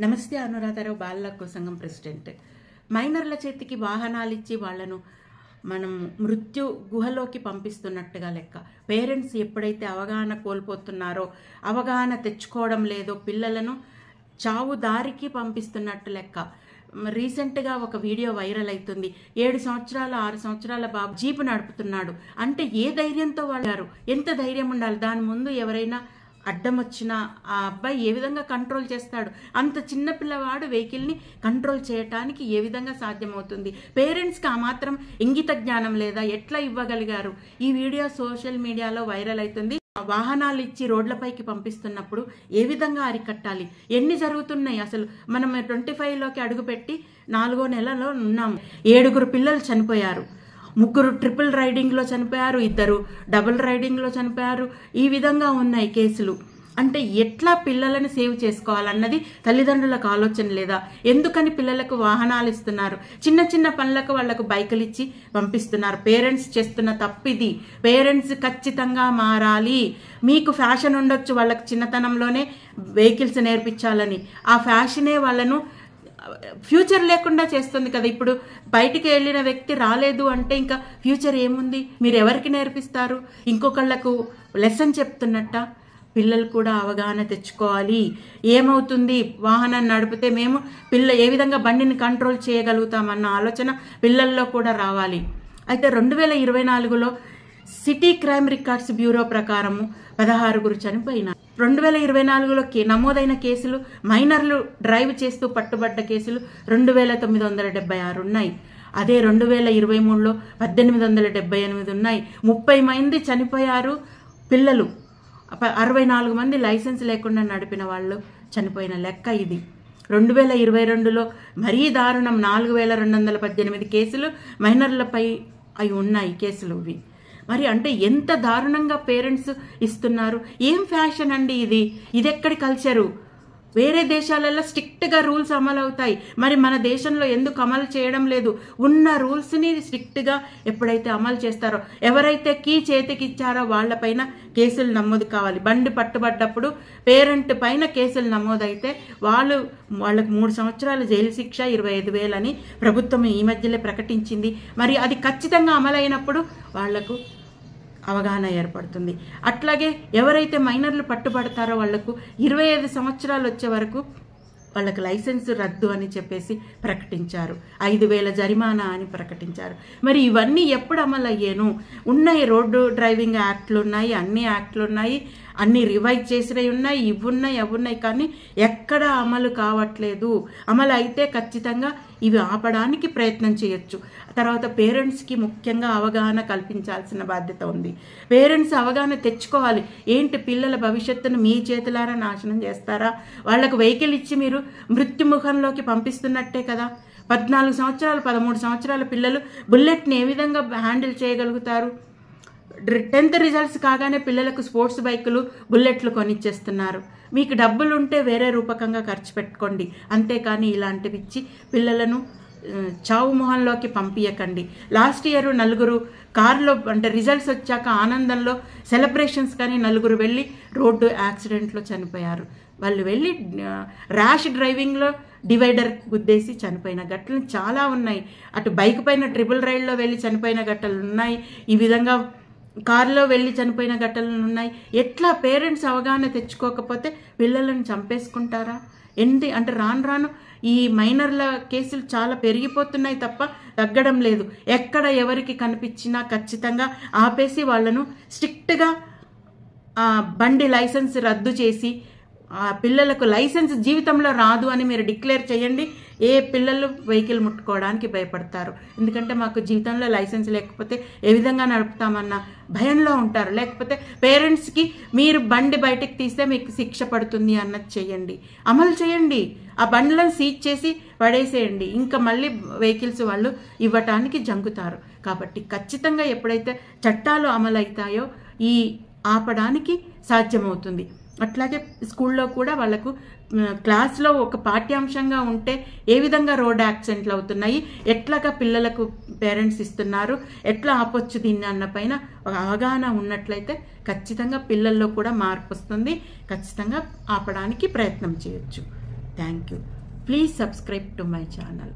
నమస్తే. అనురాధారావు, బాలల హక్కు సంఘం ప్రెసిడెంట్. మైనర్ల చేతికి వాహనాలు ఇచ్చి వాళ్లను మనం మృత్యు గుహలోకి పంపిస్తున్నట్టుగా లెక్క. పేరెంట్స్ ఎప్పుడైతే అవగాహన కోల్పోతున్నారో, అవగాహన తెచ్చుకోవడం లేదో, పిల్లలను చావు దారికి పంపిస్తున్నట్టు లెక్క. రీసెంట్గా ఒక వీడియో వైరల్ అవుతుంది. 7 సంవత్సరాల 6 సంవత్సరాల బాబు జీపు నడుపుతున్నాడు అంటే ఏ ధైర్యంతో వాళ్ళు, ఎంత ధైర్యం ఉండాలి? దాని ముందు ఎవరైనా అడ్డం వచ్చినా ఆ అబ్బాయి ఏ విధంగా కంట్రోల్ చేస్తాడు? అంత చిన్న పిల్లవాడు వెహికల్ని కంట్రోల్ చేయటానికి ఏ విధంగా సాధ్యమవుతుంది? పేరెంట్స్కి ఆ మాత్రం ఇంగిత జ్ఞానం లేదా? ఎట్లా ఇవ్వగలిగారు? ఈ వీడియో సోషల్ మీడియాలో వైరల్ అవుతుంది. వాహనాలు ఇచ్చి రోడ్లపైకి పంపిస్తున్నప్పుడు ఏ విధంగా అరికట్టాలి? ఎన్ని జరుగుతున్నాయి అసలు? మనం 25లోకి అడుగుపెట్టి 4వ నెలలో ఉన్నాము. 7 పిల్లలు చనిపోయారు. 3 ట్రిపుల్ రైడింగ్లో చనిపోయారు, 2 డబుల్ రైడింగ్లో చనిపోయారు. ఈ విధంగా ఉన్నాయి కేసులు. అంటే ఎట్లా పిల్లలను సేవ్ చేసుకోవాలన్నది తల్లిదండ్రులకు ఆలోచన లేదా? ఎందుకని పిల్లలకు వాహనాలు ఇస్తున్నారు? చిన్న చిన్న పనులకు వాళ్లకు బైకులు ఇచ్చి పంపిస్తున్నారు. పేరెంట్స్ చేస్తున్న తప్పిది. పేరెంట్స్ ఖచ్చితంగా మారాలి. మీకు ఫ్యాషన్ ఉండొచ్చు వాళ్ళకి చిన్నతనంలోనే వెహికల్స్ నేర్పించాలని, ఆ ఫ్యాషనే వాళ్ళను ఫ్యూచర్ లేకుండా చేస్తుంది కదా. ఇప్పుడు బయటికి వెళ్ళిన వ్యక్తి రాలేదు అంటే ఇంకా ఫ్యూచర్ ఏముంది? మీరు ఎవరికి నేర్పిస్తారు? ఇంకొకళ్ళకు లెసన్ చెప్తున్నట్ట. పిల్లలు కూడా అవగాహన తెచ్చుకోవాలి. ఏమవుతుంది వాహనం నడిపితే, మేము ఏ విధంగా బండిని కంట్రోల్ చేయగలుగుతామన్న ఆలోచన పిల్లల్లో కూడా రావాలి. అయితే 2024లో సిటీ క్రైమ్ రికార్డ్స్ బ్యూరో ప్రకారము 16 చనిపోయినారు. 2024లో నమోదైన కేసులు, మైనర్లు డ్రైవ్ చేస్తూ పట్టుబడ్డ కేసులు 2976 ఉన్నాయి. అదే 2023లో 1878 ఉన్నాయి. 30 మంది చనిపోయారు పిల్లలు. 64 మంది లైసెన్స్ లేకుండా నడిపిన వాళ్ళు చనిపోయిన లెక్క ఇది. 2022లో మరీ దారుణం. 4218 కేసులు మైనర్లపై అవి ఉన్నాయి కేసులు ఇవి. మరి అంటే ఎంత దారుణంగా పేరెంట్స్ ఇస్తున్నారు? ఏం ఫ్యాషన్ అండి ఇది? ఇదెక్కడి కల్చరు? వేరే దేశాలలో స్ట్రిక్ట్గా రూల్స్ అమలు అవుతాయి. మరి మన దేశంలో ఎందుకు అమలు చేయడం లేదు? ఉన్న రూల్స్ని స్ట్రిక్ట్గా ఎప్పుడైతే అమలు చేస్తారో, ఎవరైతే కీ చేతికి ఇచ్చారో వాళ్ళపైన కేసులు నమోదు కావాలి. బండి పట్టుబడ్డప్పుడు పేరెంట్ పైన కేసులు నమోదైతే వాళ్ళకు 3 సంవత్సరాల జైలు శిక్ష, 25,000 అని ప్రభుత్వం ఈ మధ్యలో ప్రకటించింది. మరి అది ఖచ్చితంగా అమలైనప్పుడు వాళ్లకు అవగాహన ఏర్పడుతుంది. అట్లాగే ఎవరైతే మైనర్లు పట్టుబడతారో వాళ్లకు 25 సంవత్సరాలు వచ్చే వరకు వాళ్ళకి లైసెన్స్ రద్దు అని చెప్పేసి ప్రకటించారు. 5,000 జరిమానా అని ప్రకటించారు. మరి ఇవన్నీ ఎప్పుడు అమలు అయ్యేను? ఉన్నాయి, రోడ్డు డ్రైవింగ్ యాక్ట్లు ఉన్నాయి, అన్ని యాక్ట్లు ఉన్నాయి, అన్ని రివైజ్ చేసినవి ఉన్నాయి, ఇవున్నాయి అవున్నాయి, కానీ ఎక్కడ అమలు కావట్లేదు. అమలు అయితే ఖచ్చితంగా ఇవి ఆపడానికి ప్రయత్నం చేయొచ్చు. తర్వాత పేరెంట్స్కి ముఖ్యంగా అవగాహన కల్పించాల్సిన బాధ్యత ఉంది. పేరెంట్స్ అవగాహన తెచ్చుకోవాలి. ఏంటి, పిల్లల భవిష్యత్తును మీ చేతులారా నాశనం చేస్తారా? వాళ్లకు వెహికల్ ఇచ్చి మీరు మృత్యుముఖంలోకి పంపిస్తున్నట్టే కదా. 14 సంవత్సరాలు 13 సంవత్సరాల పిల్లలు బుల్లెట్ని ఏ విధంగా హ్యాండిల్ చేయగలుగుతారు? 10th రిజల్ట్స్ కాగానే పిల్లలకు స్పోర్ట్స్ బైకులు, బుల్లెట్లు కొనిచ్చేస్తున్నారు. మీకు డబ్బులుంటే వేరే రూపకంగా ఖర్చు పెట్టుకోండి, అంతేకాని ఇలాంటివి ఇచ్చి పిల్లలను చావు మొహంలోకి పంపించకండి. లాస్ట్ ఇయర్ 4 కార్లో అంటే రిజల్ట్స్ వచ్చాక ఆనందంలో సెలబ్రేషన్స్ కానీ 4 వెళ్ళి రోడ్డు యాక్సిడెంట్లో చనిపోయారు. వాళ్ళు వెళ్ళి ర్యాష్ డ్రైవింగ్లో డివైడర్ గుద్దేసి చనిపోయిన ఘటనలు చాలా ఉన్నాయి. అటు బైక్ పైన ట్రిపుల్ రైడ్లో వెళ్ళి చనిపోయిన ఘటనలు ఉన్నాయి. ఈ విధంగా కారులో వెళ్ళి చనిపోయిన ఘటనలు ఉన్నాయి. ఎట్లా పేరెంట్స్ అవగాహన తెచ్చుకోకపోతే పిల్లలను చంపేసుకుంటారా? ఏంటి అంటే రాను ఈ మైనర్ల కేసులు చాలా పెరిగిపోతున్నాయి తప్ప తగ్గడం లేదు. ఎక్కడ ఎవరికి కనిపించినా ఖచ్చితంగా ఆపేసి వాళ్ళను స్ట్రిక్ట్గా బండి లైసెన్స్ రద్దు చేసి, ఆ పిల్లలకు లైసెన్స్ జీవితంలో రాదు అని మీరు డిక్లేర్ చేయండి. ఏ పిల్లలు వెహికల్ ముట్టుకోవడానికి భయపడతారు. ఎందుకంటే మాకు జీవితంలో లైసెన్స్ లేకపోతే ఏ విధంగా నడుపుతామన్న భయంలో ఉంటారు. లేకపోతే పేరెంట్స్కి మీరు బండి బయటకు తీస్తే మీకు శిక్ష పడుతుంది అన్నది చేయండి, అమలు చేయండి. ఆ బండ్లను సీజ్ చేసి పడేసేయండి. ఇంకా మళ్ళీ వెహికల్స్ వాళ్ళు ఇవ్వటానికి జంకుతారు. కాబట్టి ఖచ్చితంగా ఎప్పుడైతే చట్టాలు అమలు అవుతాయో ఈ ఆపడానికి సాధ్యమవుతుంది. అట్లాగే స్కూల్లో కూడా వాళ్ళకు క్లాస్లో ఒక పాఠ్యాంశంగా ఉంటే ఏ విధంగా రోడ్ యాక్సిడెంట్లు అవుతున్నాయి, ఎట్లాగా పిల్లలకు పేరెంట్స్ ఇస్తున్నారు, ఎట్లా ఆపొచ్చు దీన్ని అన్న పైన ఒక అవగాహన ఉన్నట్లయితే ఖచ్చితంగా పిల్లల్లో కూడా మార్పు వస్తుంది. ఖచ్చితంగా ఆపడానికి ప్రయత్నం చేయొచ్చు. Thank you. Please subscribe to my channel.